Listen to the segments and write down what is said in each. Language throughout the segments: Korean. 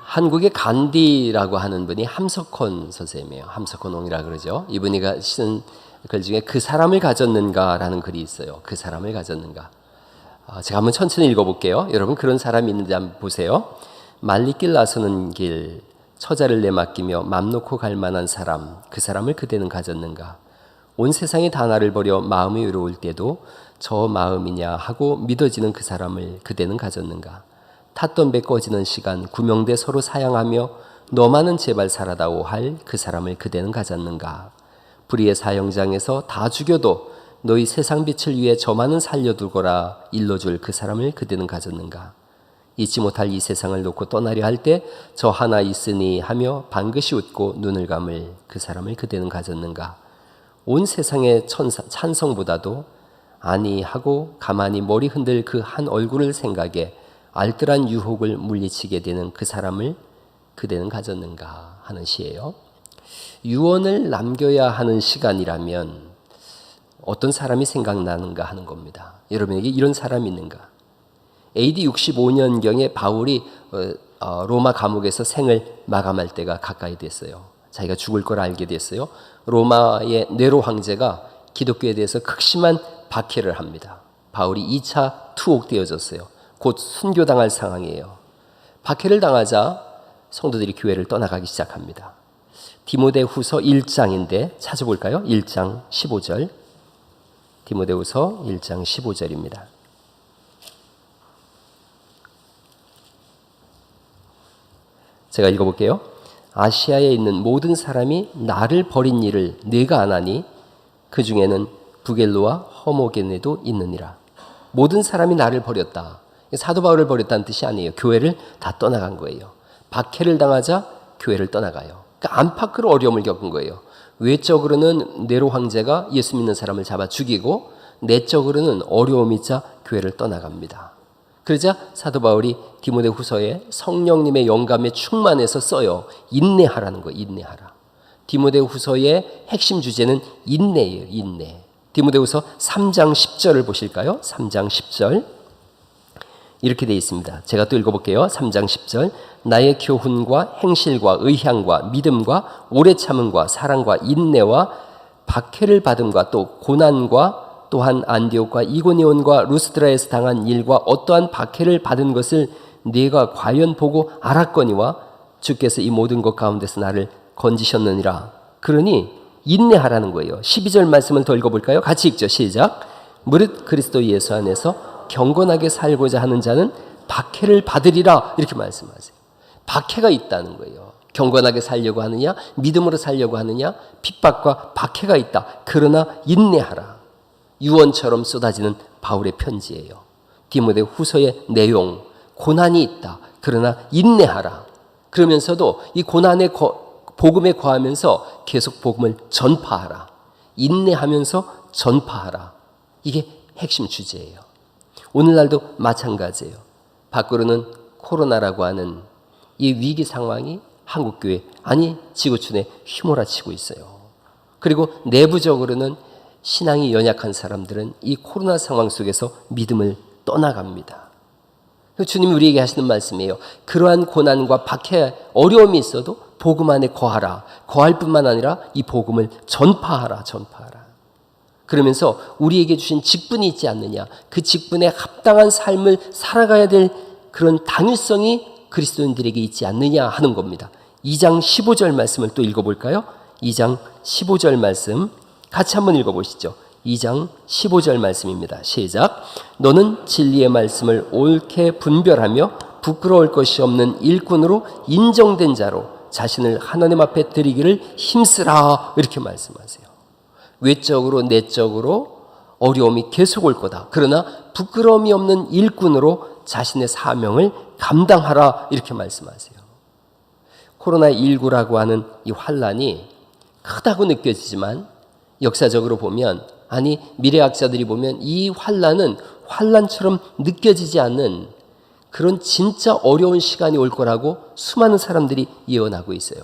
한국의 간디라고 하는 분이 함석헌 선생님이에요. 함석헌옹이라 그러죠. 이분이 쓴 글 중에 그 사람을 가졌는가라는 글이 있어요. 그 사람을 가졌는가. 제가 한번 천천히 읽어볼게요. 여러분 그런 사람이 있는지 한번 보세요. 말리길 나서는 길, 처자를 내맡기며 맘 놓고 갈 만한 사람, 그 사람을 그대는 가졌는가. 온 세상이 다 나를 버려 마음이 외로울 때도 저 마음이냐 하고 믿어지는 그 사람을 그대는 가졌는가. 탔던 배 꺼지는 시간, 구명대 서로 사양하며 너만은 제발 살아다오 할 그 사람을 그대는 가졌는가. 불의의 사형장에서 다 죽여도 너희 세상 빛을 위해 저만은 살려두거라 일러줄 그 사람을 그대는 가졌는가. 잊지 못할 이 세상을 놓고 떠나려 할 때 저 하나 있으니 하며 반드시 웃고 눈을 감을 그 사람을 그대는 가졌는가. 온 세상의 찬성보다도 아니 하고 가만히 머리 흔들 그 한 얼굴을 생각에 알뜰한 유혹을 물리치게 되는 그 사람을 그대는 가졌는가 하는 시예요. 유언을 남겨야 하는 시간이라면 어떤 사람이 생각나는가 하는 겁니다. 여러분에게 이런 사람이 있는가? AD 65년경에 바울이 로마 감옥에서 생을 마감할 때가 가까이 됐어요. 자기가 죽을 걸 알게 됐어요. 로마의 네로 황제가 기독교에 대해서 극심한 박해를 합니다. 바울이 2차 투옥되어졌어요. 곧 순교당할 상황이에요. 박해를 당하자 성도들이 교회를 떠나가기 시작합니다. 디모데후서 1장인데 찾아볼까요? 1장 15절. 디모데후서 1장 15절입니다. 제가 읽어볼게요. 아시아에 있는 모든 사람이 나를 버린 일을 내가 안 하니 그 중에는 부겔로와 허모게네도 있느니라. 모든 사람이 나를 버렸다. 사도 바울을 버렸다는 뜻이 아니에요. 교회를 다 떠나간 거예요. 박해를 당하자 교회를 떠나가요. 그러니까 안팎으로 어려움을 겪은 거예요. 외적으로는 네로 황제가 예수 믿는 사람을 잡아 죽이고 내적으로는 어려움이 있자 교회를 떠나갑니다. 그러자 사도 바울이 디모데후서에 성령님의 영감에 충만해서 써요. 인내하라는 거예요. 인내하라. 디모데후서의 핵심 주제는 인내예요. 인내. 디모데후서 3장 10절을 보실까요? 3장 10절. 이렇게 되어 있습니다. 제가 또 읽어볼게요. 3장 10절. 나의 교훈과 행실과 의향과 믿음과 오래 참음과 사랑과 인내와 박해를 받음과 또 고난과 또한 안디옥과 이고니온과 루스드라에서 당한 일과 어떠한 박해를 받은 것을 네가 과연 보고 알았거니와 주께서 이 모든 것 가운데서 나를 건지셨느니라. 그러니 인내하라는 거예요. 12절 말씀을 더 읽어볼까요? 같이 읽죠. 시작. 무릇 그리스도 예수 안에서 경건하게 살고자 하는 자는 박해를 받으리라. 이렇게 말씀하세요. 박해가 있다는 거예요. 경건하게 살려고 하느냐, 믿음으로 살려고 하느냐, 핍박과 박해가 있다. 그러나 인내하라. 유언처럼 쏟아지는 바울의 편지예요. 디모데 후서의 내용, 고난이 있다. 그러나 인내하라. 그러면서도 이 고난의 복음에 거하면서 계속 복음을 전파하라. 인내하면서 전파하라. 이게 핵심 주제예요. 오늘날도 마찬가지예요. 밖으로는 코로나라고 하는 이 위기 상황이 한국교회, 아니 지구촌에 휘몰아치고 있어요. 그리고 내부적으로는 신앙이 연약한 사람들은 이 코로나 상황 속에서 믿음을 떠나갑니다. 주님이 우리에게 하시는 말씀이에요. 그러한 고난과 박해, 어려움이 있어도 복음 안에 거하라. 거할 뿐만 아니라 이 복음을 전파하라. 전파하라. 그러면서 우리에게 주신 직분이 있지 않느냐. 그 직분에 합당한 삶을 살아가야 될 그런 당위성이 그리스도인들에게 있지 않느냐 하는 겁니다. 2장 15절 말씀을 또 읽어볼까요? 2장 15절 말씀 같이 한번 읽어보시죠. 2장 15절 말씀입니다. 시작. 너는 진리의 말씀을 옳게 분별하며 부끄러울 것이 없는 일꾼으로 인정된 자로 자신을 하나님 앞에 드리기를 힘쓰라. 이렇게 말씀하세요. 외적으로 내적으로 어려움이 계속 올 거다. 그러나 부끄러움이 없는 일꾼으로 자신의 사명을 감당하라. 이렇게 말씀하세요. 코로나19라고 하는 이 환란이 크다고 느껴지지만 역사적으로 보면, 아니 미래학자들이 보면 이 환란은 환란처럼 느껴지지 않는 그런 진짜 어려운 시간이 올 거라고 수많은 사람들이 예언하고 있어요.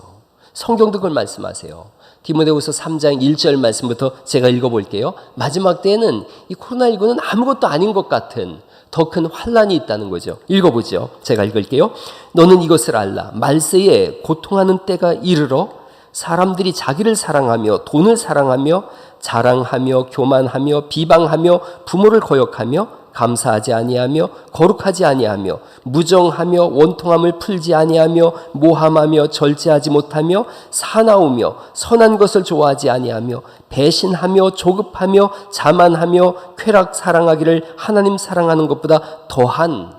성경도 그걸 말씀하세요. 디모데후서 3장 1절 말씀부터 제가 읽어볼게요. 마지막 때에는 이 코로나19는 아무것도 아닌 것 같은, 더 큰 환난이 있다는 거죠. 읽어보죠. 제가 읽을게요. 너는 이것을 알라. 말세에 고통하는 때가 이르러 사람들이 자기를 사랑하며 돈을 사랑하며 자랑하며 교만하며 비방하며 부모를 거역하며 감사하지 아니하며 거룩하지 아니하며 무정하며 원통함을 풀지 아니하며 모함하며 절제하지 못하며 사나우며 선한 것을 좋아하지 아니하며 배신하며 조급하며 자만하며 쾌락 사랑하기를 하나님 사랑하는 것보다 더한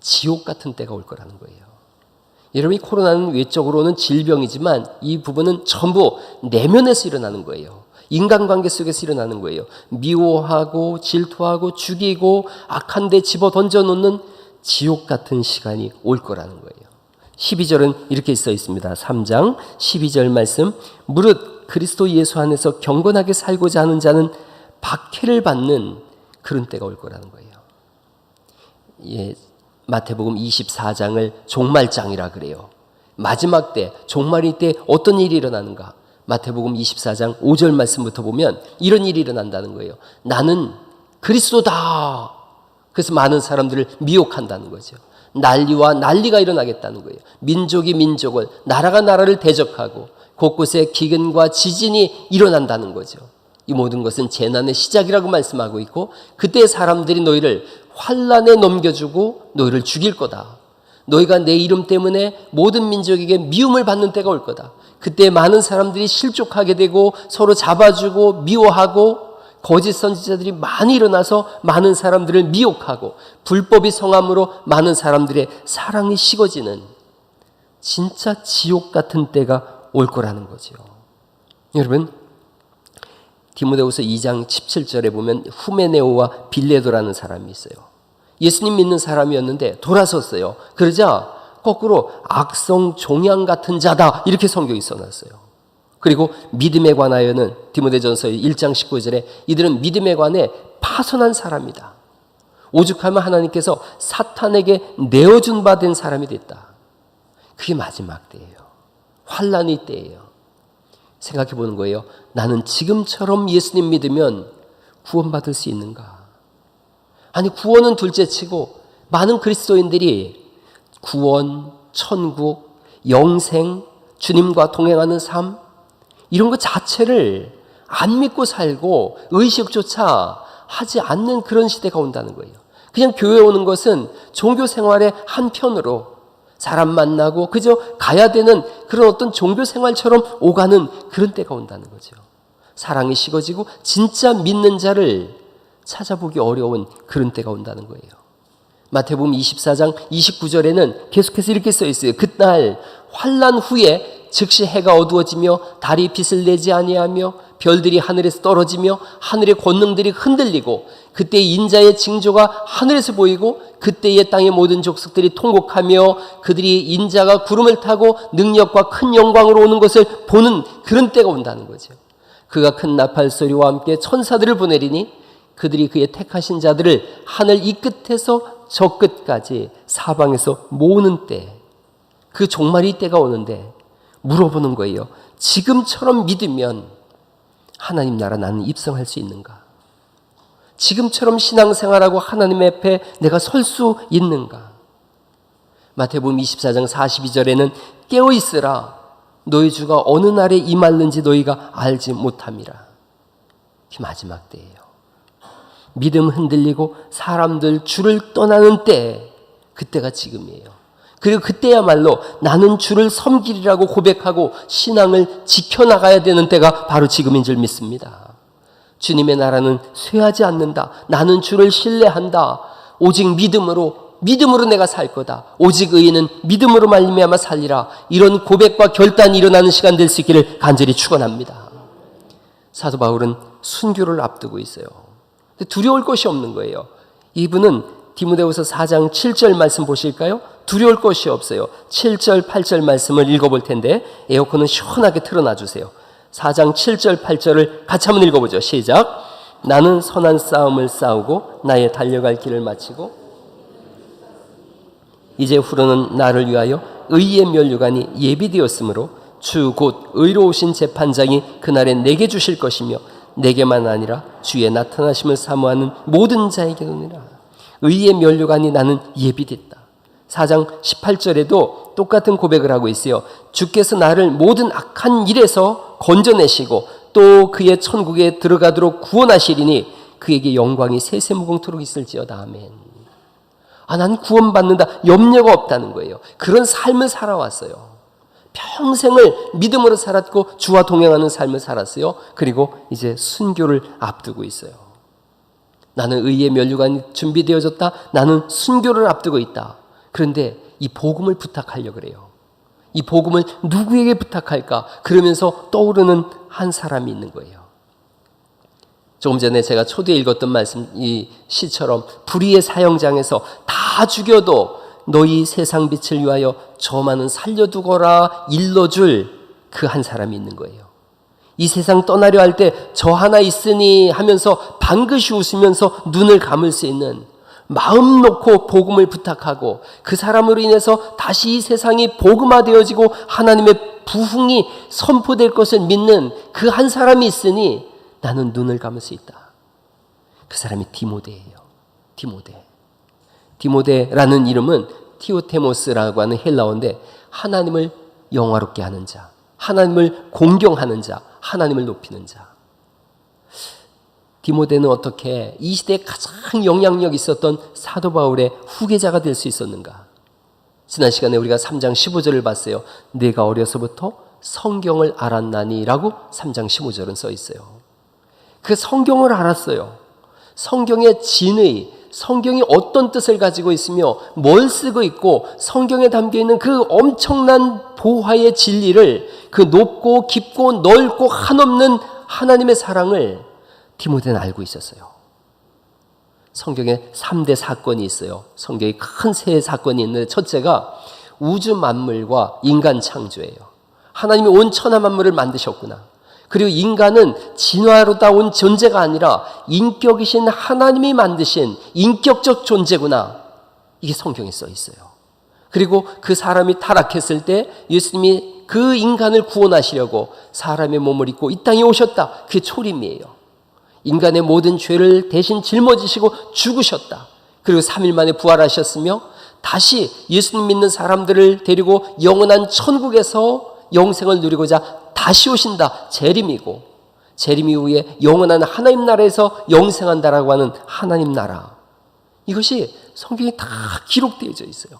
지옥 같은 때가 올 거라는 거예요. 여러분, 이 코로나는 외적으로는 질병이지만 이 부분은 전부 내면에서 일어나는 거예요. 인간관계 속에서 일어나는 거예요. 미워하고 질투하고 죽이고 악한 데 집어 던져놓는 지옥 같은 시간이 올 거라는 거예요. 12절은 이렇게 써 있습니다. 3장 12절 말씀. 무릇 그리스도 예수 안에서 경건하게 살고자 하는 자는 박해를 받는 그런 때가 올 거라는 거예요. 예, 마태복음 24장을 종말장이라 그래요. 마지막 때, 종말일 때 어떤 일이 일어나는가? 마태복음 24장 5절 말씀부터 보면 이런 일이 일어난다는 거예요. 나는 그리스도다. 그래서 많은 사람들을 미혹한다는 거죠. 난리와 난리가 일어나겠다는 거예요. 민족이 민족을, 나라가 나라를 대적하고 곳곳에 기근과 지진이 일어난다는 거죠. 이 모든 것은 재난의 시작이라고 말씀하고 있고, 그때 사람들이 너희를 환난에 넘겨주고 너희를 죽일 거다. 너희가 내 이름 때문에 모든 민족에게 미움을 받는 때가 올 거다. 그때 많은 사람들이 실족하게 되고 서로 잡아주고 미워하고 거짓 선지자들이 많이 일어나서 많은 사람들을 미혹하고 불법이 성함으로 많은 사람들의 사랑이 식어지는 진짜 지옥 같은 때가 올 거라는 거죠. 여러분, 디모데후서 2장 17절에 보면 후메네오와 빌레도라는 사람이 있어요. 예수님 믿는 사람이었는데 돌아섰어요. 그러자 거꾸로 악성 종양 같은 자다 이렇게 성경이 써놨어요. 그리고 믿음에 관하여는 디모데전서 1장 19절에 이들은 믿음에 관해 파손한 사람이다. 오죽하면 하나님께서 사탄에게 내어준 바 된 사람이 됐다. 그게 마지막 때예요. 환난의 때예요. 생각해 보는 거예요. 나는 지금처럼 예수님 믿으면 구원받을 수 있는가? 아니, 구원은 둘째치고 많은 그리스도인들이 구원, 천국, 영생, 주님과 동행하는 삶, 이런 것 자체를 안 믿고 살고 의식조차 하지 않는 그런 시대가 온다는 거예요. 그냥 교회 오는 것은 종교 생활의 한편으로 사람 만나고 그저 가야 되는 그런 어떤 종교 생활처럼 오가는 그런 때가 온다는 거죠. 사랑이 식어지고 진짜 믿는 자를 찾아보기 어려운 그런 때가 온다는 거예요. 마태복음 24장 29절에는 계속해서 이렇게 써 있어요. 그날 환난 후에 즉시 해가 어두워지며 달이 빛을 내지 아니하며 별들이 하늘에서 떨어지며 하늘의 권능들이 흔들리고 그때 인자의 징조가 하늘에서 보이고 그때의 땅의 모든 족속들이 통곡하며 그들이 인자가 구름을 타고 능력과 큰 영광으로 오는 것을 보는 그런 때가 온다는 거죠. 그가 큰 나팔 소리와 함께 천사들을 보내리니 그들이 그의 택하신 자들을 하늘 이 끝에서 저 끝까지 사방에서 모으는 때, 그 종말이 때가 오는데 물어보는 거예요. 지금처럼 믿으면 하나님 나라 나는 입성할 수 있는가? 지금처럼 신앙생활하고 하나님 앞에 내가 설 수 있는가? 마태복음 24장 42절에는 깨어있으라. 너희 주가 어느 날에 임할는지 너희가 알지 못함이라. 그 마지막 때예요. 믿음 흔들리고 사람들 주를 떠나는 때, 그때가 지금이에요. 그리고 그때야말로 나는 주를 섬기리라고 고백하고 신앙을 지켜나가야 되는 때가 바로 지금인 줄 믿습니다. 주님의 나라는 쇠하지 않는다. 나는 주를 신뢰한다. 오직 믿음으로 내가 살 거다. 오직 의인은 믿음으로 말미암아 살리라. 이런 고백과 결단이 일어나는 시간 될 수 있기를 간절히 축원합니다. 사도 바울은 순교를 앞두고 있어요. 두려울 것이 없는 거예요. 이분은 디모데후서 4장 7절 말씀 보실까요? 두려울 것이 없어요. 7절 8절 말씀을 읽어볼 텐데 에어컨은 시원하게 틀어놔 주세요. 4장 7절 8절을 같이 한번 읽어보죠. 시작. 나는 선한 싸움을 싸우고 나의 달려갈 길을 마치고 이제 후로는 나를 위하여 의의 면류관이 예비되었으므로 주 곧 의로우신 재판장이 그날에 내게 주실 것이며 내게만 아니라 주의 나타나심을 사모하는 모든 자에게도니라. 의의 면류관이 나는 예비됐다. 4장 18절에도 똑같은 고백을 하고 있어요. 주께서 나를 모든 악한 일에서 건져내시고 또 그의 천국에 들어가도록 구원하시리니 그에게 영광이 세세무궁토록 있을지어다. 아멘. 난 구원받는다. 염려가 없다는 거예요. 그런 삶을 살아왔어요. 평생을 믿음으로 살았고 주와 동행하는 삶을 살았어요. 그리고 이제 순교를 앞두고 있어요. 나는 의의 면류관이 준비되어졌다. 나는 순교를 앞두고 있다. 그런데 이 복음을 부탁하려고 그래요. 이 복음을 누구에게 부탁할까? 그러면서 떠오르는 한 사람이 있는 거예요. 조금 전에 제가 초대에 읽었던 말씀, 이 시처럼 불의의 사형장에서 다 죽여도 너희 세상 빛을 위하여 저 많은 살려두거라 일러줄 그 한 사람이 있는 거예요. 이 세상 떠나려 할 때 저 하나 있으니 하면서 방긋이 웃으면서 눈을 감을 수 있는, 마음 놓고 복음을 부탁하고 그 사람으로 인해서 다시 이 세상이 복음화되어지고 하나님의 부흥이 선포될 것을 믿는 그 한 사람이 있으니 나는 눈을 감을 수 있다. 그 사람이 디모데예요. 디모데라는 이름은 티오테모스라고 하는 헬라어인데 하나님을 영화롭게 하는 자, 하나님을 공경하는 자, 하나님을 높이는 자. 디모데는 어떻게 이 시대에 가장 영향력 있었던 사도 바울의 후계자가 될 수 있었는가? 지난 시간에 우리가 3장 15절을 봤어요. 내가 어려서부터 성경을 알았나니 라고 3장 15절은 써 있어요. 그 성경을 알았어요. 성경의 진의, 성경이 어떤 뜻을 가지고 있으며 뭘 쓰고 있고 성경에 담겨있는 그 엄청난 보화의 진리를, 그 높고 깊고 넓고 한없는 하나님의 사랑을 디모데는 알고 있었어요. 성경에 3대 사건이 있어요. 성경에 큰 세 사건이 있는데 첫째가 우주 만물과 인간 창조예요. 하나님이 온 천하 만물을 만드셨구나. 그리고 인간은 진화로다 온 존재가 아니라 인격이신 하나님이 만드신 인격적 존재구나. 이게 성경에 써 있어요. 그리고 그 사람이 타락했을 때 예수님이 그 인간을 구원하시려고 사람의 몸을 입고 이 땅에 오셨다. 그게 초림이에요. 인간의 모든 죄를 대신 짊어지시고 죽으셨다. 그리고 3일 만에 부활하셨으며 다시 예수님 믿는 사람들을 데리고 영원한 천국에서 영생을 누리고자 다시 오신다. 재림이고, 재림 이후에 영원한 하나님 나라에서 영생한다라고 하는 하나님 나라. 이것이 성경에 다 기록되어져 있어요.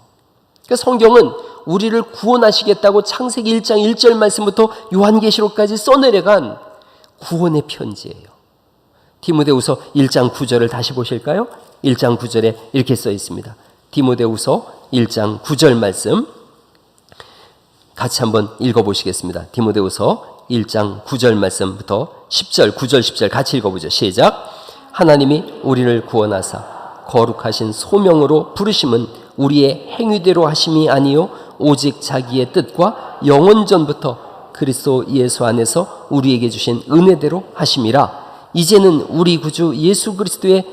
그러니까 성경은 우리를 구원하시겠다고 창세기 1장 1절 말씀부터 요한계시록까지 써내려간 구원의 편지예요. 디모데후서 1장 9절을 다시 보실까요? 1장 9절에 이렇게 써 있습니다. 디모데후서 1장 9절 말씀 같이 한번 읽어보시겠습니다. 디모데후서 1장 9절 말씀부터 10절, 9절, 10절 같이 읽어보죠. 시작. 하나님이 우리를 구원하사 거룩하신 소명으로 부르심은 우리의 행위대로 하심이 아니요 오직 자기의 뜻과 영원전부터 그리스도 예수 안에서 우리에게 주신 은혜대로 하심이라. 이제는 우리 구주 예수 그리스도의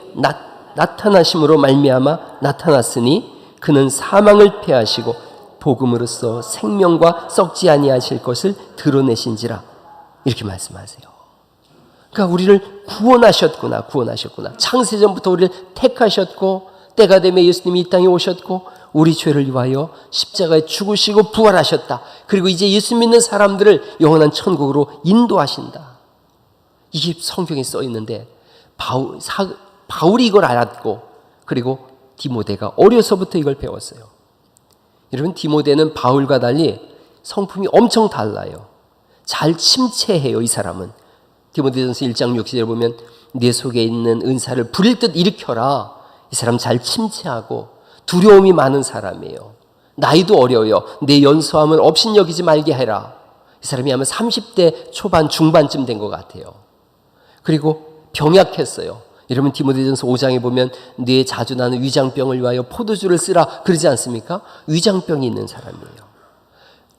나타나심으로 말미암아 나타났으니 그는 사망을 패하시고 복음으로써 생명과 썩지 아니하실 것을 드러내신지라. 이렇게 말씀하세요. 그러니까 우리를 구원하셨구나. 창세전부터 우리를 택하셨고 때가 되면 예수님이 이 땅에 오셨고 우리 죄를 위하여 십자가에 죽으시고 부활하셨다. 그리고 이제 예수 믿는 사람들을 영원한 천국으로 인도하신다. 이게 성경에 써 있는데 바울이 이걸 알았고 그리고 디모데가 어려서부터 이걸 배웠어요. 여러분, 디모데는 바울과 달리 성품이 엄청 달라요. 잘 침체해요. 이 사람은. 디모데전서 1장 6절에 보면 내 속에 있는 은사를 부릴 듯 일으켜라. 이 사람 잘 침체하고 두려움이 많은 사람이에요. 나이도 어려워요. 내 연소함을 업신여기지 말게 해라. 이 사람이 아마 30대 초반 중반쯤 된 것 같아요. 그리고 병약했어요. 여러분, 디모데전서 5장에 보면 뇌에 자주 나는 위장병을 위하여 포도주를 쓰라 그러지 않습니까? 위장병이 있는 사람이에요.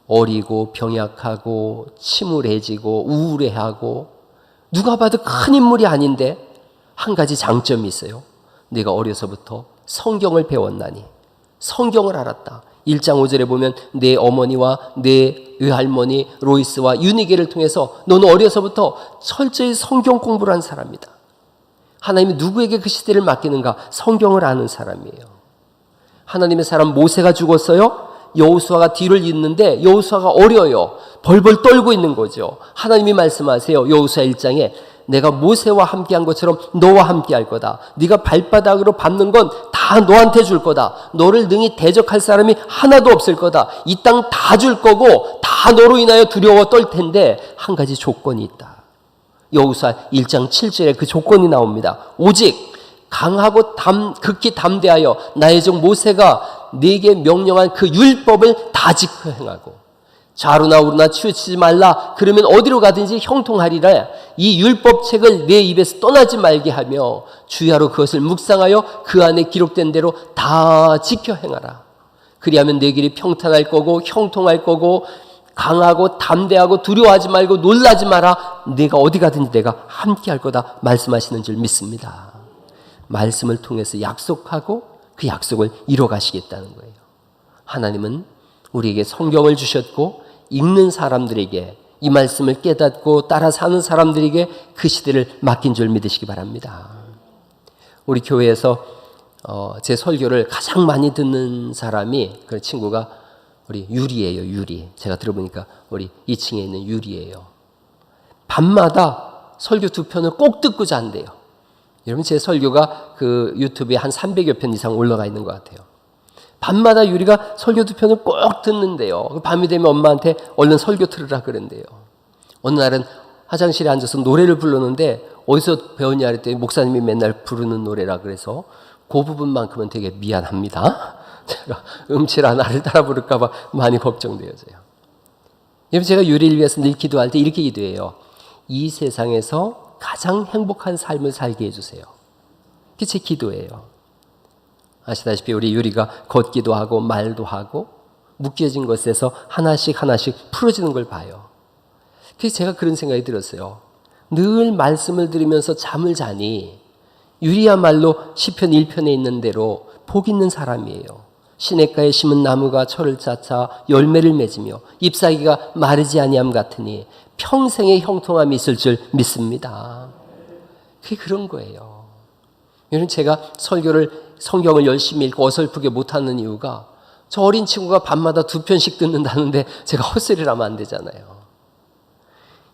어리고 병약하고 침울해지고 우울해하고 누가 봐도 큰 인물이 아닌데 한 가지 장점이 있어요. 내가 어려서부터 성경을 배웠나니, 성경을 알았다. 1장 5절에 보면 내 어머니와 내 외할머니 로이스와 유니게를 통해서 너는 어려서부터 철저히 성경 공부를 한 사람이다. 하나님이 누구에게 그 시대를 맡기는가? 성경을 아는 사람이에요. 하나님의 사람 모세가 죽었어요. 여호수아가 뒤를 잇는데 여호수아가 어려요. 벌벌 떨고 있는 거죠. 하나님이 말씀하세요. 여호수아 1장에 내가 모세와 함께한 것처럼 너와 함께할 거다. 네가 발바닥으로 밟는 건 다 너한테 줄 거다. 너를 능히 대적할 사람이 하나도 없을 거다. 이 땅 다 줄 거고 다 너로 인하여 두려워 떨 텐데 한 가지 조건이 있다. 여호수아 1장 7절에 그 조건이 나옵니다. 오직 강하고 극히 담대하여 나의 종 모세가 네게 명령한 그 율법을 다 지켜 행하고 좌로나 우로나 치우치지 말라. 그러면 어디로 가든지 형통하리라. 이 율법책을 내 입에서 떠나지 말게 하며 주야로 그것을 묵상하여 그 안에 기록된 대로 다 지켜 행하라. 그리하면 내 길이 평탄할 거고 형통할 거고 강하고 담대하고 두려워하지 말고 놀라지 마라. 내가 어디 가든지 내가 함께할 거다 말씀하시는 줄 믿습니다. 말씀을 통해서 약속하고 그 약속을 이뤄가시겠다는 거예요. 하나님은 우리에게 성경을 주셨고 읽는 사람들에게 이 말씀을 깨닫고 따라 사는 사람들에게 그 시대를 맡긴 줄 믿으시기 바랍니다. 우리 교회에서 제 설교를 가장 많이 듣는 사람이 그 친구가 우리 유리예요. 유리. 제가 들어보니까 우리 2층에 있는 유리예요. 밤마다 설교 2편을 꼭 듣고 잔대요. 여러분 제 설교가 그 유튜브에 한 300여 편 이상 올라가 있는 것 같아요. 밤마다 유리가 설교 2편을 꼭 듣는데요. 밤이 되면 엄마한테 얼른 설교 틀으라 그런대요. 어느 날은 화장실에 앉아서 노래를 부르는데 어디서 배웠냐 그랬더니 목사님이 맨날 부르는 노래라 그래서 그 부분만큼은 되게 미안합니다. 제가 음치라 나를 따라 부를까 봐 많이 걱정되어져요. 여러분 제가 유리를 위해서 늘 기도할 때 이렇게 기도해요. 이 세상에서 가장 행복한 삶을 살게 해주세요. 그게 제 기도예요. 아시다시피 우리 유리가 걷기도 하고 말도 하고 묶여진 것에서 하나씩 풀어지는 걸 봐요. 그래서 제가 그런 생각이 들었어요. 늘 말씀을 들으면서 잠을 자니 유리야말로 시편 1편에 있는 대로 복 있는 사람이에요. 시냇가에 심은 나무가 철을 쌓아 열매를 맺으며 잎사귀가 마르지 아니함 같으니 평생의 형통함이 있을 줄 믿습니다. 그게 그런 거예요. 여러분 제가 성경을 열심히 읽고 어설프게 못하는 이유가 저 어린 친구가 밤마다 2편씩 듣는다는데 제가 헛소리를 하면 안 되잖아요.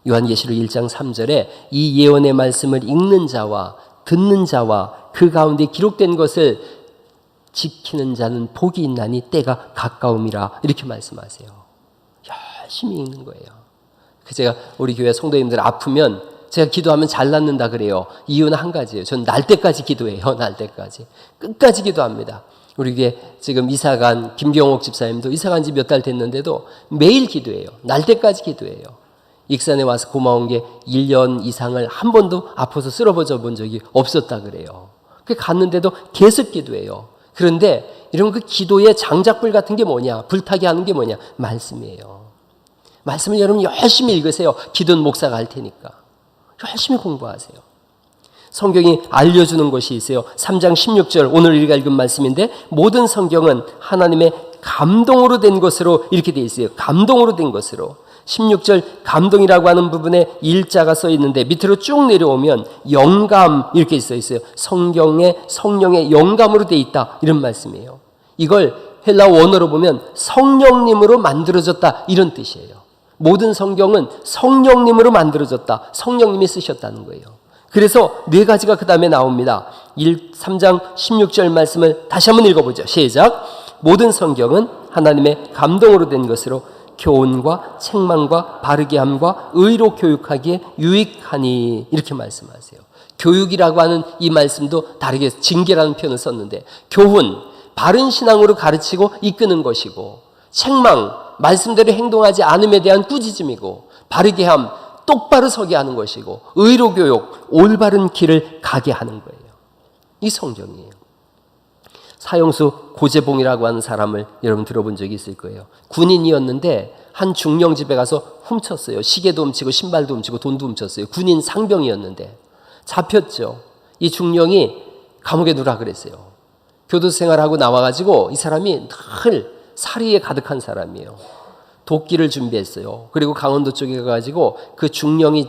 요한계시록 1장 3절에 이 예언의 말씀을 읽는 자와 듣는 자와 그 가운데 기록된 것을 지키는 자는 복이 있나니 때가 가까움이라 이렇게 말씀하세요. 열심히 읽는 거예요. 제가 우리 교회 성도님들 아프면 제가 기도하면 잘 낫는다 그래요. 이유는 한 가지예요. 전 날 때까지 기도해요. 날 때까지. 끝까지 기도합니다. 우리 교회 지금 이사간 김경옥 집사님도 이사간 지 몇 달 됐는데도 매일 기도해요. 날 때까지 기도해요. 익산에 와서 고마운 게 1년 이상을 한 번도 아파서 쓰러져 본 적이 없었다 그래요. 갔는데도 계속 기도해요. 그런데 이런 그 기도의 장작불 같은 게 뭐냐? 불타게 하는 게 뭐냐? 말씀이에요. 말씀을 여러분 열심히 읽으세요. 기도는 목사가 할 테니까. 열심히 공부하세요. 성경이 알려주는 것이 있어요. 3장 16절 오늘 우리가 읽은 말씀인데 모든 성경은 하나님의 감동으로 된 것으로 이렇게 되어 있어요. 감동으로 된 것으로. 16절 감동이라고 하는 부분에 일자가 써 있는데 밑으로 쭉 내려오면 영감 이렇게 써 있어요. 성령의 영감으로 되어 있다 이런 말씀이에요. 이걸 헬라어 원어로 보면 성령님으로 만들어졌다 이런 뜻이에요. 모든 성경은 성령님으로 만들어졌다. 성령님이 쓰셨다는 거예요. 그래서 4가지가 그 다음에 나옵니다. 3장 16절 말씀을 다시 한번 읽어보죠. 시작. 모든 성경은 하나님의 감동으로 된 것으로 교훈과 책망과 바르게 함과 의로 교육하기에 유익하니 이렇게 말씀하세요. 교육이라고 하는 이 말씀도 다르게 징계라는 표현을 썼는데 교훈, 바른 신앙으로 가르치고 이끄는 것이고 책망, 말씀대로 행동하지 않음에 대한 꾸짖음이고 바르게 함, 똑바로 서게 하는 것이고 의로 교육, 올바른 길을 가게 하는 거예요. 이 성경이에요. 사형수 고재봉이라고 하는 사람을 여러분 들어본 적이 있을 거예요. 군인이었는데 한 중령 집에 가서 훔쳤어요. 시계도 훔치고 신발도 훔치고 돈도 훔쳤어요. 군인 상병이었는데 잡혔죠. 이 중령이 감옥에 누라 그랬어요. 교도소 생활하고 나와가지고 이 사람이 늘 살이에 가득한 사람이에요. 도끼를 준비했어요. 그리고 강원도 쪽에 가가지고 그 중령이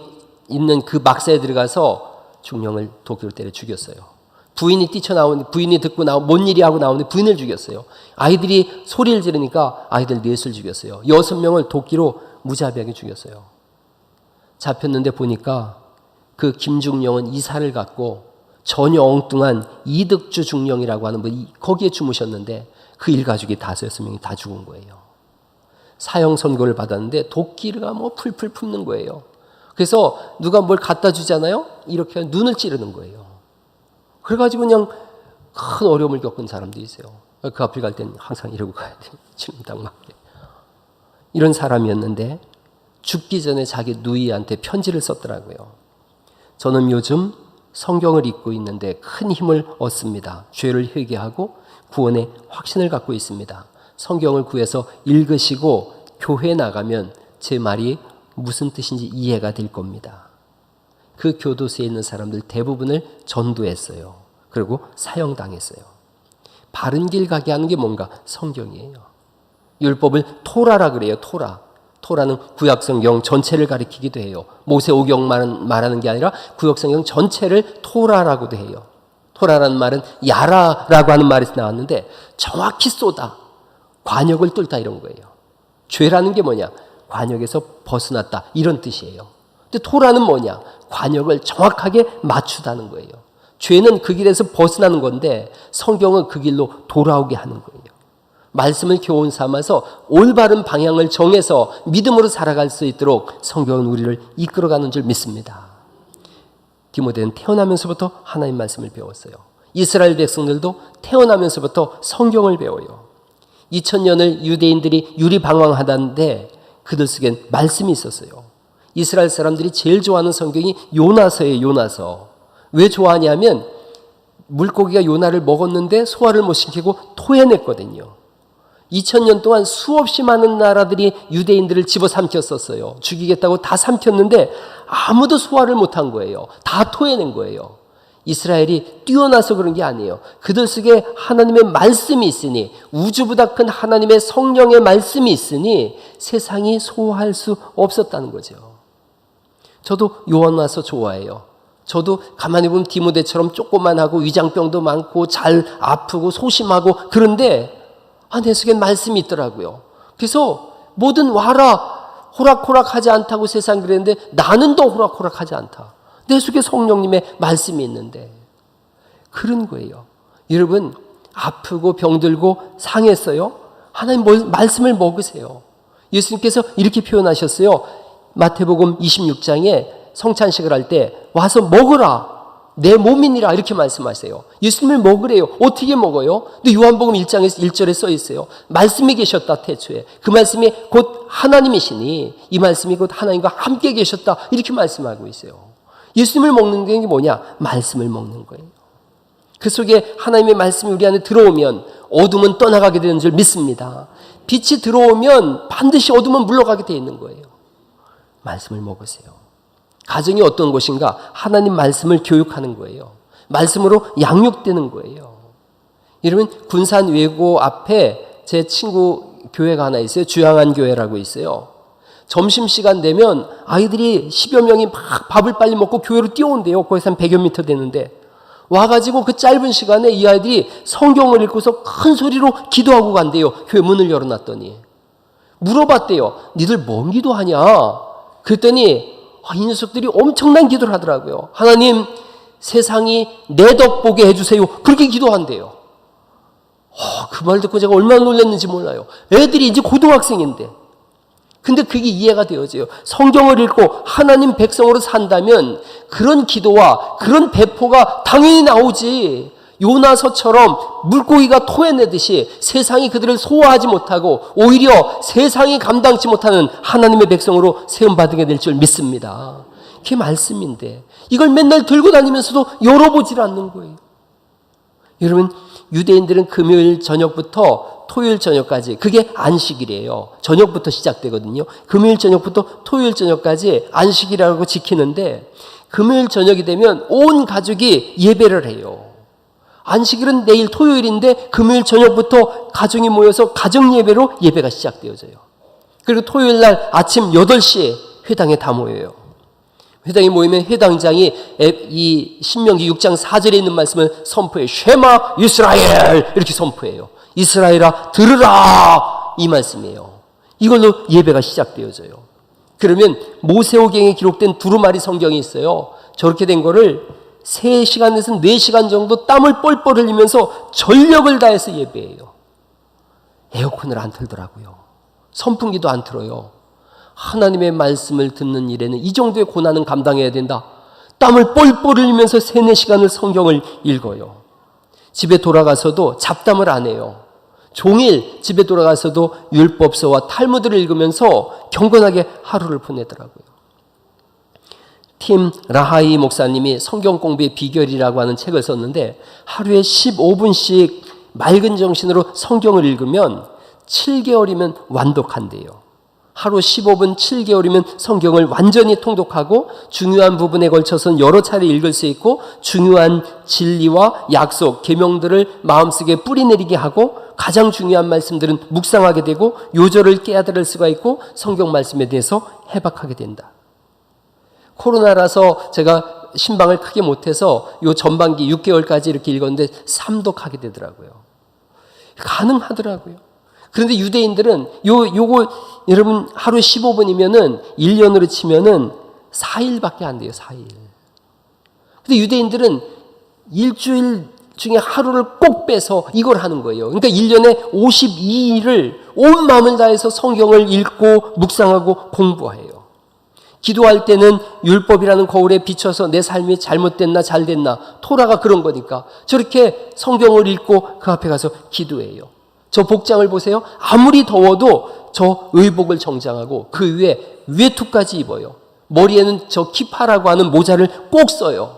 있는 그 막사에 들어가서 중령을 도끼로 때려 죽였어요. 부인이 뛰쳐나오는데, 부인이 듣고 뭔 일이 하고 나오는데 부인을 죽였어요. 아이들이 소리를 지르니까 아이들 넷을 죽였어요. 6명을 도끼로 무자비하게 죽였어요. 잡혔는데 보니까 그 김중령은 이사를 갖고 전혀 엉뚱한 이득주 중령이라고 하는 분이 거기에 주무셨는데 그 일가족이 5-6명이 다 죽은 거예요. 사형 선고를 받았는데 도끼가 풀풀 품는 거예요. 그래서 누가 뭘 갖다 주잖아요. 이렇게 눈을 찌르는 거예요. 그래가지고 그냥 큰 어려움을 겪은 사람도 있어요. 그 앞을 갈 때는 항상 이러고 가야 돼요. 지금 딱 맞게. 이런 사람이었는데 죽기 전에 자기 누이한테 편지를 썼더라고요. 저는 요즘 성경을 읽고 있는데 큰 힘을 얻습니다. 죄를 회개하고 구원의 확신을 갖고 있습니다. 성경을 구해서 읽으시고 교회에 나가면 제 말이 무슨 뜻인지 이해가 될 겁니다. 그 교도소에 있는 사람들 대부분을 전도했어요. 그리고 사형당했어요. 바른 길 가게 하는 게 뭔가? 성경이에요. 율법을 토라라 그래요. 토라는 구약성경 전체를 가리키기도 해요. 모세오경만 말하는 게 아니라 구약성경 전체를 토라라고도 해요. 토라라는 말은 야라라고 하는 말에서 나왔는데 정확히 쏟아, 관역을 뚫다 이런 거예요. 죄라는 게 뭐냐? 관역에서 벗어났다 이런 뜻이에요. 근데 토라는 뭐냐? 관역을 정확하게 맞추다는 거예요. 죄는 그 길에서 벗어나는 건데 성경은 그 길로 돌아오게 하는 거예요. 말씀을 교훈 삼아서 올바른 방향을 정해서 믿음으로 살아갈 수 있도록 성경은 우리를 이끌어가는 줄 믿습니다. 디모데는 태어나면서부터 하나님 말씀을 배웠어요. 이스라엘 백성들도 태어나면서부터 성경을 배워요. 2000년을 유대인들이 유리방황하다는데 그들 속엔 말씀이 있었어요. 이스라엘 사람들이 제일 좋아하는 성경이 요나서예요. 요나서. 왜 좋아하냐면 물고기가 요나를 먹었는데 소화를 못 시키고 토해냈거든요. 2000년 동안 수없이 많은 나라들이 유대인들을 집어삼켰었어요. 죽이겠다고 다 삼켰는데 아무도 소화를 못한 거예요. 다 토해낸 거예요. 이스라엘이 뛰어나서 그런 게 아니에요. 그들 속에 하나님의 말씀이 있으니, 우주보다 큰 하나님의 성령의 말씀이 있으니 세상이 소화할 수 없었다는 거죠. 저도 요한와서 좋아해요. 저도 가만히 보면 디모데처럼 조그만하고 위장병도 많고 잘 아프고 소심하고 그런데 내 속엔 말씀이 있더라고요. 그래서 뭐든 와라 호락호락하지 않다고 세상 그랬는데 나는 더 호락호락하지 않다. 내 속에 성령님의 말씀이 있는데 그런 거예요. 여러분 아프고 병들고 상했어요. 하나님 말씀을 먹으세요. 예수님께서 이렇게 표현하셨어요. 마태복음 26장에 성찬식을 할 때 와서 먹으라. 내 몸이니라 이렇게 말씀하세요. 예수님을 먹으래요. 어떻게 먹어요? 근데 요한복음 1장에서 1절에 써 있어요. 말씀이 계셨다 태초에. 그 말씀이 곧 하나님이시니 이 말씀이 곧 하나님과 함께 계셨다 이렇게 말씀하고 있어요. 예수님을 먹는 게 뭐냐? 말씀을 먹는 거예요. 그 속에 하나님의 말씀이 우리 안에 들어오면 어둠은 떠나가게 되는 줄 믿습니다. 빛이 들어오면 반드시 어둠은 물러가게 되어 있는 거예요. 말씀을 먹으세요. 가정이 어떤 곳인가? 하나님 말씀을 교육하는 거예요. 말씀으로 양육되는 거예요. 여러분 군산 외고 앞에 제 친구 교회가 하나 있어요. 주양한 교회라고 있어요. 점심시간 되면 아이들이 10여 명이 막 밥을 빨리 먹고 교회로 뛰어온대요. 거기서 한 100여 미터 되는데 와가지고 그 짧은 시간에 이 아이들이 성경을 읽고서 큰 소리로 기도하고 간대요. 교회 문을 열어놨더니 물어봤대요. 니들 뭔 기도하냐? 그랬더니 이 녀석들이 엄청난 기도를 하더라고요. 하나님 세상이 내 덕 보게 해주세요. 그렇게 기도한대요. 그 말 듣고 제가 얼마나 놀랐는지 몰라요. 애들이 이제 고등학생인데 근데 그게 이해가 되어져요. 성경을 읽고 하나님 백성으로 산다면 그런 기도와 그런 배포가 당연히 나오지. 요나서처럼 물고기가 토해내듯이 세상이 그들을 소화하지 못하고 오히려 세상이 감당치 못하는 하나님의 백성으로 세움받게 될 줄 믿습니다. 그게 말씀인데 이걸 맨날 들고 다니면서도 열어보질 않는 거예요. 여러분 유대인들은 금요일 저녁부터 토요일 저녁까지 그게 안식일이에요. 저녁부터 시작되거든요. 금요일 저녁부터 토요일 저녁까지 안식이라고 지키는데 금요일 저녁이 되면 온 가족이 예배를 해요. 안식일은 내일 토요일인데 금요일 저녁부터 가정이 모여서 가정 예배로 예배가 시작되어져요. 그리고 토요일 날 아침 8시에 회당에 다 모여요. 회당에 모이면 회당장이 이 신명기 6장 4절에 있는 말씀을 선포해요. 쉐마 이스라엘 이렇게 선포해요. 이스라엘아 들으라 이 말씀이에요. 이걸로 예배가 시작되어져요. 그러면 모세오경에 기록된 두루마리 성경이 있어요. 저렇게 된 거를 3시간에서 4시간 정도 땀을 뻘뻘 흘리면서 전력을 다해서 예배해요. 에어컨을 안 틀더라고요. 선풍기도 안 틀어요. 하나님의 말씀을 듣는 일에는 이 정도의 고난은 감당해야 된다. 땀을 뻘뻘 흘리면서 3, 4시간을 성경을 읽어요. 집에 돌아가서도 잡담을 안 해요. 종일 집에 돌아가서도 율법서와 탈무드를 읽으면서 경건하게 하루를 보내더라고요. 팀 라하이 목사님이 성경 공부의 비결이라고 하는 책을 썼는데 하루에 15분씩 맑은 정신으로 성경을 읽으면 7개월이면 완독한대요. 하루 15분 7개월이면 성경을 완전히 통독하고 중요한 부분에 걸쳐서는 여러 차례 읽을 수 있고 중요한 진리와 약속, 계명들을 마음속에 뿌리내리게 하고 가장 중요한 말씀들은 묵상하게 되고 요절을 깨달을 수가 있고 성경 말씀에 대해서 해박하게 된다. 코로나라서 제가 신방을 크게 못해서 요 전반기 6개월까지 이렇게 읽었는데 3독하게 되더라고요. 가능하더라고요. 그런데 유대인들은 요거 여러분 하루 15분이면은 1년으로 치면은 4일밖에 안 돼요. 4일. 근데 유대인들은 일주일 중에 하루를 꼭 빼서 이걸 하는 거예요. 그러니까 1년에 52일을 온 마음을 다해서 성경을 읽고 묵상하고 공부해요. 기도할 때는 율법이라는 거울에 비춰서 내 삶이 잘못됐나 잘됐나 토라가 그런 거니까 저렇게 성경을 읽고 그 앞에 가서 기도해요. 저 복장을 보세요. 아무리 더워도 저 의복을 정장하고 그 위에 외투까지 입어요. 머리에는 저 키파라고 하는 모자를 꼭 써요.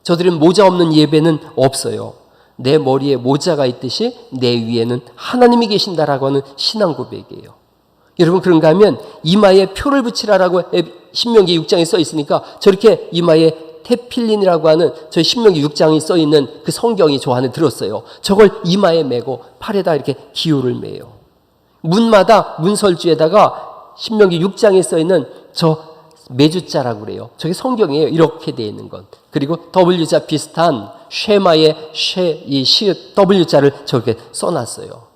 저들은 모자 없는 예배는 없어요. 내 머리에 모자가 있듯이 내 위에는 하나님이 계신다라고 하는 신앙 고백이에요. 여러분 그런가 하면 이마에 표를 붙이라라고 신명기 6장에 써 있으니까 저렇게 이마에 테필린이라고 하는 저 신명기 6장이 써 있는 그 성경이 저 안에 들었어요. 저걸 이마에 메고 팔에다 이렇게 기호를 매요. 문마다 문설주에다가 신명기 6장에 써 있는 저 매주자라고 그래요. 저게 성경이에요. 이렇게 되어 있는 건. 그리고 W자 비슷한 쉐마의 이 W자를 저렇게 써놨어요.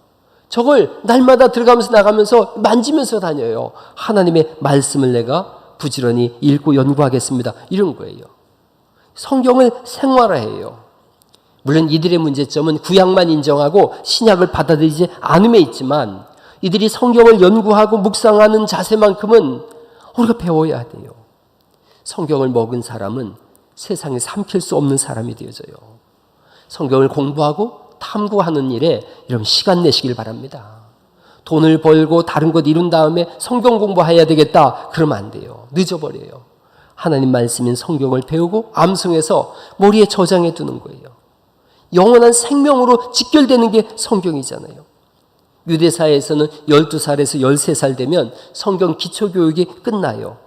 저걸 날마다 들어가면서 나가면서 만지면서 다녀요. 하나님의 말씀을 내가 부지런히 읽고 연구하겠습니다. 이런 거예요. 성경을 생활화해요. 물론 이들의 문제점은 구약만 인정하고 신약을 받아들이지 않음에 있지만 이들이 성경을 연구하고 묵상하는 자세만큼은 우리가 배워야 돼요. 성경을 먹은 사람은 세상에 삼킬 수 없는 사람이 되어져요. 성경을 공부하고 탐구하는 일에 여러분 시간 내시길 바랍니다. 돈을 벌고 다른 것 이룬 다음에 성경 공부해야 되겠다 그러면 안 돼요. 늦어버려요. 하나님 말씀인 성경을 배우고 암송해서 머리에 저장해 두는 거예요. 영원한 생명으로 직결되는 게 성경이잖아요. 유대사회에서는 12살에서 13살 되면 성경 기초교육이 끝나요.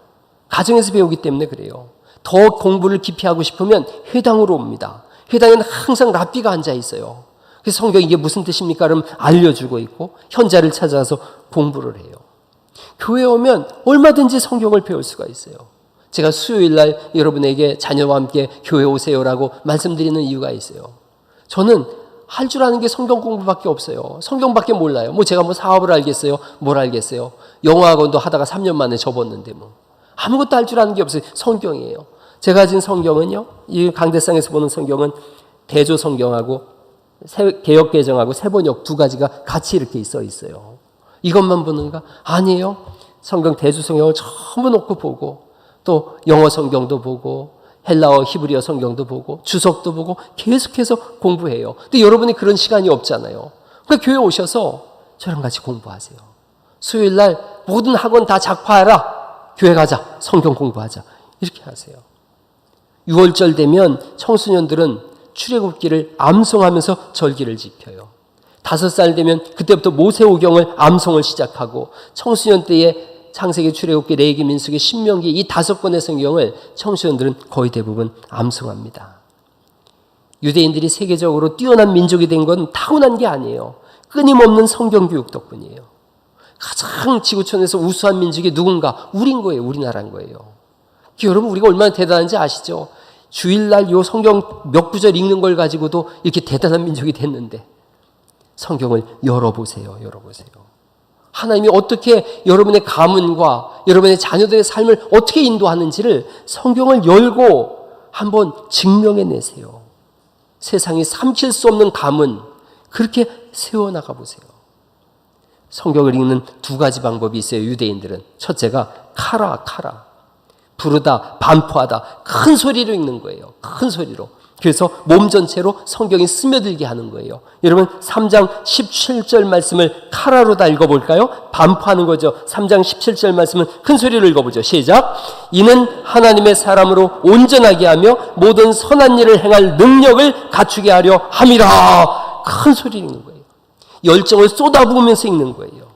가정에서 배우기 때문에 그래요. 더 공부를 깊이 하고 싶으면 회당으로 옵니다. 회당에는 항상 랍비가 앉아 있어요. 그래서 성경 이게 무슨 뜻입니까? 그럼 알려주고 있고 현자를 찾아서 공부를 해요. 교회에 오면 얼마든지 성경을 배울 수가 있어요. 제가 수요일 날 여러분에게 자녀와 함께 교회 오세요라고 말씀드리는 이유가 있어요. 저는 할 줄 아는 게 성경 공부밖에 없어요. 성경밖에 몰라요. 제가 사업을 알겠어요? 뭘 알겠어요? 영어학원도 하다가 3년 만에 접었는데 아무것도 할 줄 아는 게 없어요. 성경이에요. 제가 가진 성경은요. 이 강대상에서 보는 성경은 대조 성경하고 개역 개정하고 세번역 두 가지가 같이 이렇게 써 있어요. 이것만 보는가? 아니에요. 성경 대조 성경을 전부 놓고 보고 또 영어 성경도 보고 헬라어 히브리어 성경도 보고 주석도 보고 계속해서 공부해요. 근데 여러분이 그런 시간이 없잖아요. 그러니까 교회 오셔서 저랑 같이 공부하세요. 수요일 날 모든 학원 다 작파하라. 교회 가자. 성경 공부하자. 이렇게 하세요. 6월절 되면 청소년들은 출애굽기를 암송하면서 절기를 지켜요. 5살 되면 그때부터 모세오경을 암송을 시작하고 청소년 때에 창세기, 출애굽기, 레위기, 민수기, 신명기 이 5권의 성경을 청소년들은 거의 대부분 암송합니다. 유대인들이 세계적으로 뛰어난 민족이 된 건 타고난 게 아니에요. 끊임없는 성경 교육 덕분이에요. 가장 지구촌에서 우수한 민족이 누군가? 우린 거예요. 우리나라인 거예요. 여러분, 우리가 얼마나 대단한지 아시죠? 주일날 요 성경 몇 구절 읽는 걸 가지고도 이렇게 대단한 민족이 됐는데, 성경을 열어보세요. 열어보세요. 하나님이 어떻게 여러분의 가문과 여러분의 자녀들의 삶을 어떻게 인도하는지를 성경을 열고 한번 증명해내세요. 세상이 삼킬 수 없는 가문, 그렇게 세워나가 보세요. 성경을 읽는 두 가지 방법이 있어요. 유대인들은. 첫째가 카라. 부르다, 반포하다, 큰 소리로 읽는 거예요. 큰 소리로. 그래서 몸 전체로 성경이 스며들게 하는 거예요. 여러분, 3장 17절 말씀을 카라로 다 읽어볼까요? 반포하는 거죠. 3장 17절 말씀은 큰 소리로 읽어보죠. 시작. 이는 하나님의 사람으로 온전하게 하며 모든 선한 일을 행할 능력을 갖추게 하려 함이라. 큰 소리로 읽는 거예요. 열정을 쏟아부으면서 읽는 거예요.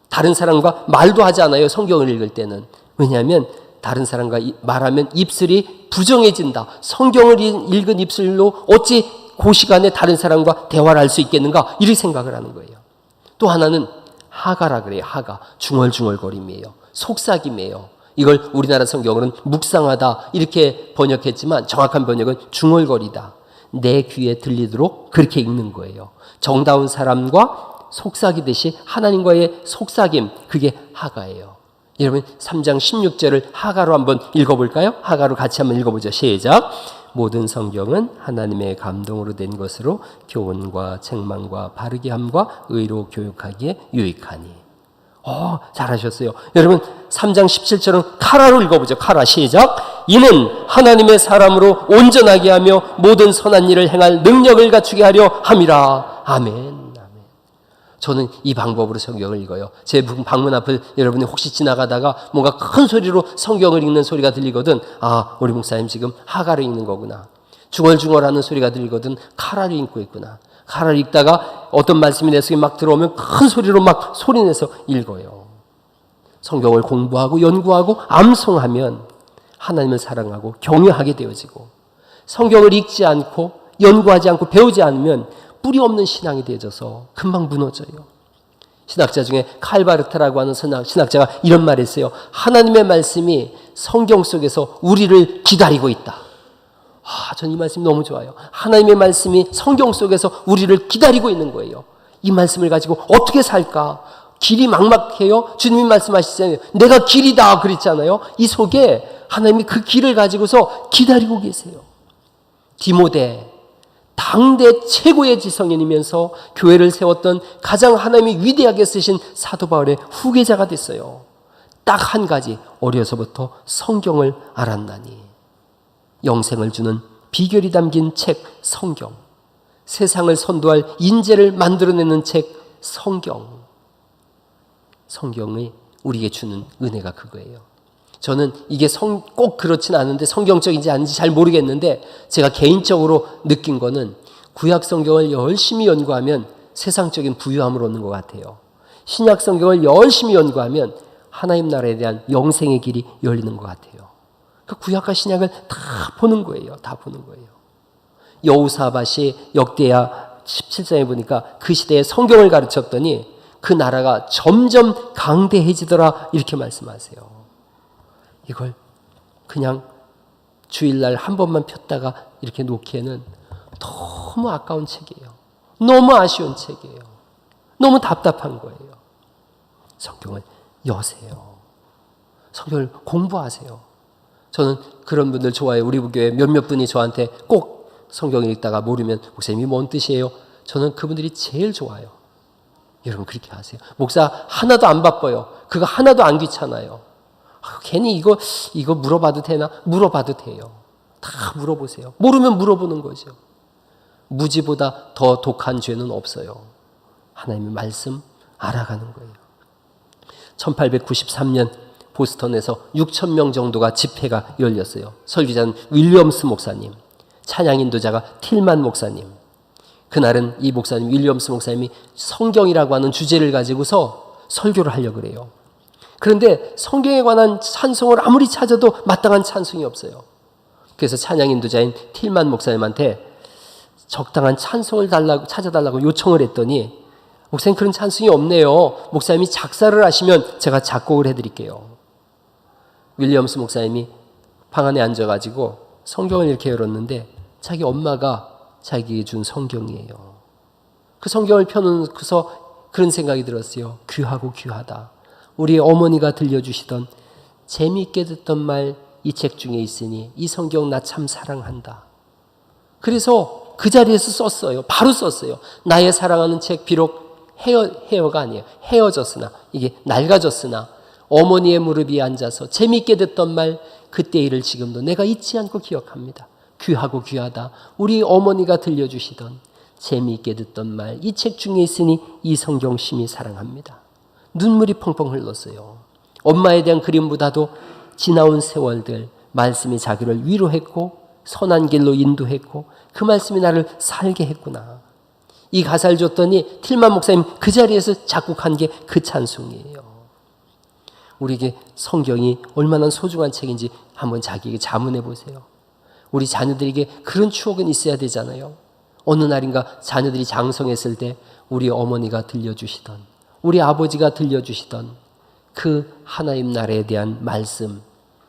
다른 사람과 말도 하지 않아요. 성경을 읽을 때는. 왜냐하면 다른 사람과 말하면 입술이 부정해진다. 성경을 읽은 입술로 어찌 그 시간에 다른 사람과 대화를 할 수 있겠는가? 이렇게 생각을 하는 거예요. 또 하나는 하가라 그래요. 하가. 중얼중얼거림이에요. 속삭임이에요. 이걸 우리나라 성경으로는 묵상하다 이렇게 번역했지만 정확한 번역은 중얼거리다. 내 귀에 들리도록 그렇게 읽는 거예요. 정다운 사람과 속삭이듯이 하나님과의 속삭임, 그게 하가예요. 여러분, 3장 16절을 하가로 한번 읽어볼까요? 하가로 같이 한번 읽어보죠. 시작. 모든 성경은 하나님의 감동으로 된 것으로 교훈과 책망과 바르게 함과 의로 교육하기에 유익하니. 잘하셨어요. 여러분, 3장 17절은 카라로 읽어보죠. 카라. 시작. 이는 하나님의 사람으로 온전하게 하며 모든 선한 일을 행할 능력을 갖추게 하려 함이라. 아멘. 저는 이 방법으로 성경을 읽어요. 제 방문 앞을 여러분이 혹시 지나가다가 뭔가 큰 소리로 성경을 읽는 소리가 들리거든. 우리 목사님 지금 하가를 읽는 거구나. 중얼중얼하는 소리가 들리거든. 카라를 읽고 있구나. 카라를 읽다가 어떤 말씀이 내 속에 막 들어오면 큰 소리로 막 소리내서 읽어요. 성경을 공부하고 연구하고 암송하면 하나님을 사랑하고 경외하게 되어지고, 성경을 읽지 않고 연구하지 않고 배우지 않으면 뿌리 없는 신앙이 되어져서 금방 무너져요. 신학자 중에 칼바르트라고 하는 신학자가 이런 말을 했어요. 하나님의 말씀이 성경 속에서 우리를 기다리고 있다. 전 이 말씀이 너무 좋아요. 하나님의 말씀이 성경 속에서 우리를 기다리고 있는 거예요. 이 말씀을 가지고 어떻게 살까? 길이 막막해요. 주님이 말씀하시잖아요. 내가 길이다 그랬잖아요. 이 속에 하나님이 그 길을 가지고서 기다리고 계세요. 디모데, 당대 최고의 지성인이면서 교회를 세웠던 가장 하나님이 위대하게 쓰신 사도 바울의 후계자가 됐어요. 딱 한 가지, 어려서부터 성경을 알았나니. 영생을 주는 비결이 담긴 책 성경, 세상을 선도할 인재를 만들어내는 책 성경. 성경이 우리에게 주는 은혜가 그거예요. 저는 이게 꼭 그렇진 않은데, 성경적인지 아닌지 잘 모르겠는데, 제가 개인적으로 느낀 거는 구약 성경을 열심히 연구하면 세상적인 부유함을 얻는 것 같아요. 신약 성경을 열심히 연구하면 하나님 나라에 대한 영생의 길이 열리는 것 같아요. 그 구약과 신약을 다 보는 거예요. 다 보는 거예요. 여호사밧이 역대하 17장에 보니까 그 시대에 성경을 가르쳤더니 그 나라가 점점 강대해지더라, 이렇게 말씀하세요. 이걸 그냥 주일날 한 번만 폈다가 이렇게 놓기에는 너무 아까운 책이에요. 너무 아쉬운 책이에요. 너무 답답한 거예요. 성경을 여세요. 성경을 공부하세요. 저는 그런 분들 좋아해요. 우리 교회 몇몇 분이 저한테 꼭 성경을 읽다가 모르면 목사님이 뭔 뜻이에요? 저는 그분들이 제일 좋아요. 여러분 그렇게 하세요. 목사 하나도 안 바빠요. 그거 하나도 안 귀찮아요. 괜히 이거 물어봐도 되나? 물어봐도 돼요. 다 물어보세요. 모르면 물어보는 거죠. 무지보다 더 독한 죄는 없어요. 하나님의 말씀 알아가는 거예요. 1893년 보스턴에서 6천 명 정도가 집회가 열렸어요. 설교자는 윌리엄스 목사님, 찬양 인도자가 틸만 목사님. 그날은 이 목사님, 윌리엄스 목사님이 성경이라고 하는 주제를 가지고서 설교를 하려고 그래요. 그런데 성경에 관한 찬송을 아무리 찾아도 마땅한 찬송이 없어요. 그래서 찬양 인도자인 틸만 목사님한테 적당한 찬송을 찾아달라고 요청을 했더니, 목사님 그런 찬송이 없네요. 목사님이 작사를 하시면 제가 작곡을 해드릴게요. 윌리엄스 목사님이 방 안에 앉아가지고 성경을 이렇게 열었는데 자기 엄마가 자기에게 준 성경이에요. 그 성경을 펴놓고서 그런 생각이 들었어요. 귀하고 귀하다. 우리 어머니가 들려주시던 재미있게 듣던 말 이 책 중에 있으니 이 성경 나 참 사랑한다. 그래서 그 자리에서 썼어요. 바로 썼어요. 나의 사랑하는 책 비록 헤어가 아니에요. 헤어졌으나 이게 낡아졌으나 어머니의 무릎 위에 앉아서 재미있게 듣던 말 그때 일을 지금도 내가 잊지 않고 기억합니다. 귀하고 귀하다. 우리 어머니가 들려주시던 재미있게 듣던 말 이 책 중에 있으니 이 성경 심히 사랑합니다. 눈물이 펑펑 흘렀어요. 엄마에 대한 그림보다도 지나온 세월들 말씀이 자기를 위로했고 선한 길로 인도했고 그 말씀이 나를 살게 했구나. 이 가사를 줬더니 틸만 목사님 그 자리에서 작곡한 게 그 찬송이에요. 우리에게 성경이 얼마나 소중한 책인지 한번 자기에게 자문해 보세요. 우리 자녀들에게 그런 추억은 있어야 되잖아요. 어느 날인가 자녀들이 장성했을 때 우리 어머니가 들려주시던 우리 아버지가 들려주시던 그 하나님 나라에 대한 말씀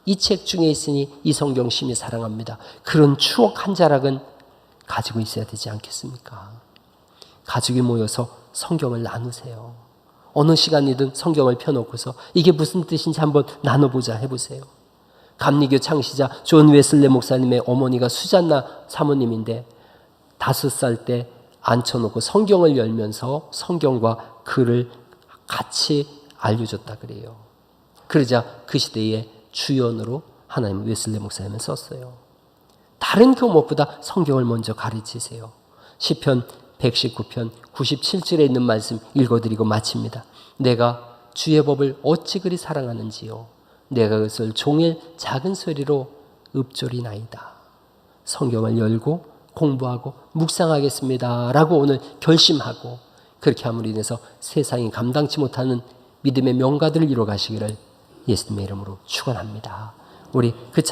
이 책 중에 있으니 이 성경 심히 사랑합니다. 그런 추억 한 자락은 가지고 있어야 되지 않겠습니까? 가족이 모여서 성경을 나누세요. 어느 시간이든 성경을 펴놓고서 이게 무슨 뜻인지 한번 나눠보자 해보세요. 감리교 창시자 존 웨슬레 목사님의 어머니가 수잔나 사모님인데 5살 때 앉혀놓고 성경을 열면서 성경과 글을 같이 알려줬다 그래요. 그러자 그 시대의 주연으로 하나님 웨슬레 목사님을 썼어요. 다른 교목보다 성경을 먼저 가르치세요. 시편 119편 97절에 있는 말씀 읽어드리고 마칩니다. 내가 주의 법을 어찌 그리 사랑하는지요. 내가 그것을 종일 작은 소리로 읊조리나이다. 성경을 열고 공부하고 묵상하겠습니다 라고 오늘 결심하고 그렇게 함으로 인해서 세상이 감당치 못하는 믿음의 명가들을 이루어 가시기를 예수님의 이름으로 축원합니다. 우리 그